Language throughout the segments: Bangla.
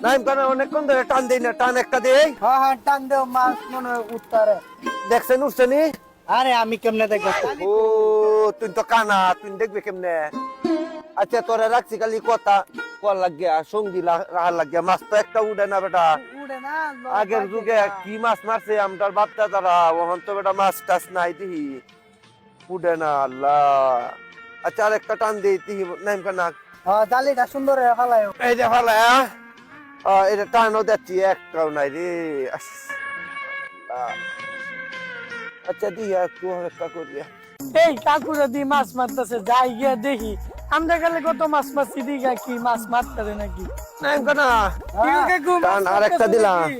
নাইম কানা অনেকক্ষণ ধরে টান দেই না, টান একটা দেই। হ্যাঁ হ্যাঁ, টান দেও, মাছ মনে হয় উঠতারে। দেখছেন উঠছে নি? আরে আমি কেমনে দেখবো? ও তুই তো কানা, তুই দেখবি কেমনে? আচ্ছা তোরা রাখছি খালি কথা কল লাগিয়া, সঙ্গী রাহার লাগিয়া, মাছ তো একটা উঠে না বেটা। উড়ে না, আগের যুগে কি মাছ মারছে আমটার বাপটা তারা, ওখান তো বেটা মাছ টাছ নাই দিহি, উঠে না আল্লাহ। আচ্ছা আর একটা টান দিই দিহি নাইম কানা। হ্যাঁ, জালিটা সুন্দর ফেলায়। এই যে ভালো এটা টানও দেখছি একটাও নাই রে। আচ্ছা দিয়া একটু একটা করিয়া। এই কাকুরা দি মাছ মারতেছে, যাই গিয়া দেখি। আমরা গেলে কত মাছ মারছি, দিঘা কি মাছ মারতারে নাকি? নাইম কানা ইউ কাকু, মাছ টান আর একটা মারতাছে দিলাম। নাকি?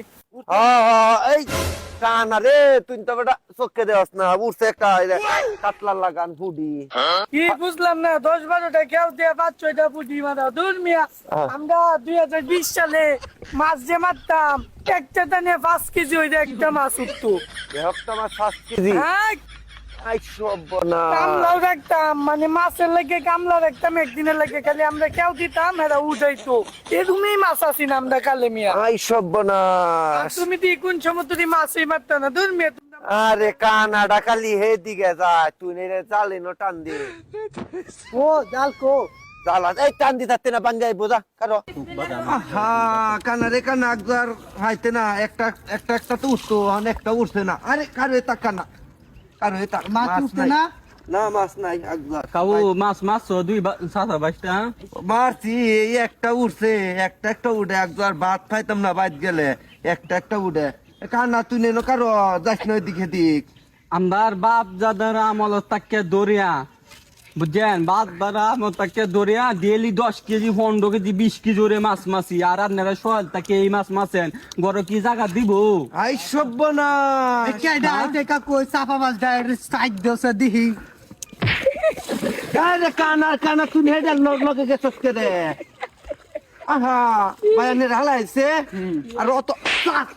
এই টান আরে তুই তো বেটা চোখে দেওয়াস না, উঠছে একটা কাতলার লাগান ফুডি। কি বুঝলাম না, 10-12টা কেউ দিয়ে 5-6টা পুঁটি মারা দূর মিয়া। আমরা 2020 সালে মাছ যে মারতাম, একটা টানে 5 কেজি হইলে একটা মাছ উঠতো। একটা মাছ 5 কেজি। হ্যাঁ, আই সব্বনা। কামলাও রাখতাম, মানে মাছের লাগে কামলা রাখতাম, একদিনের লাগে খালি আমরা কেউ দিতাম, এরা উঠাইতো। এরকমই মাছ আছি না আমরা কালে মিয়া। আই সব্বনা। আর তুমি দি কোন সমুদ্রে মাছই মারতা না, দূর মিয়া। আরে কানাডা খালি হে দিকে যায়, তুই নে চালিনো টান দি। ও জাল কো চালা এই টান দি থাকতে না বাঙ্গাই বোঝা কারো। আহা কানারে কানা একবার হাইতে না, একটা একটা একটা তো উঠতো, অনেকটা উঠছে না। আরে কারো এটা কানা, কারো এটা মাছ উঠছে না? না মাছ নাই একবার। কাউ মাছ মাছ দুই সাদা বাইশটা মারছি এই একটা উঠছে, একটা একটা উঠে একবার ভাত খাইতাম না বাইত গেলে, একটা একটা উঠে। কানা তুই নেনো কারো যাস না দিকে দিক। আমদার বাপ যাদের আমল তাকে দরিয়া বুঝছেন, বাপ দাদা আমল তাকে দরিয়া ডেলি 10 কেজি 15 কেজি 20 কেজি ওরে মাছ মাছি। আর আপনারা সকাল তাকে এই মাছ মাছেন, গরো কি জায়গা দিব? আই সব্বনা। কেডা আইতে কাকু চাপা মাছ ডাইরেক্ট সাইড দেছে দিহি। আরে কানা কানা তুই হেডার লগে গেছস কে রে? আহা বায়ানের হালাইছে আর অত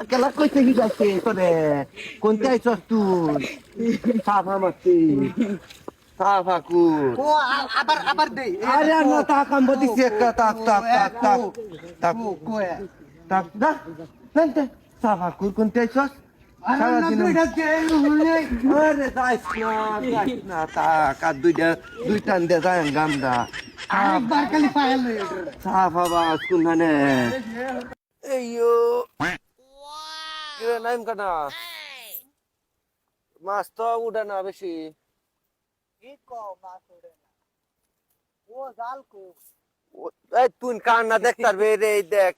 কেলা কইতে কি যাচ্ছে তোরে? কোনতে আইছস তুই? সাফা মারছি, সাফা কু। ও আবার আবার দে। আরে না তাকাম বদিছি একটা তাক তাক তাক তাক তাক কোয়া তাক দা নন্তে সাফা কু কোনতে আইছস? সারাদিন আরে যাইস না তাক আর দুই টান দে যায় গামদা। একবার খালি ফাইল সাফা বাস কোনখানে? এইয়ো কিরে নাইম কানা, মাছ তো উঠে না বেশি। কি কো মাছ ওড়ে না? ও জাল কো এই তুই কান না দেখতার বে রে, দেখ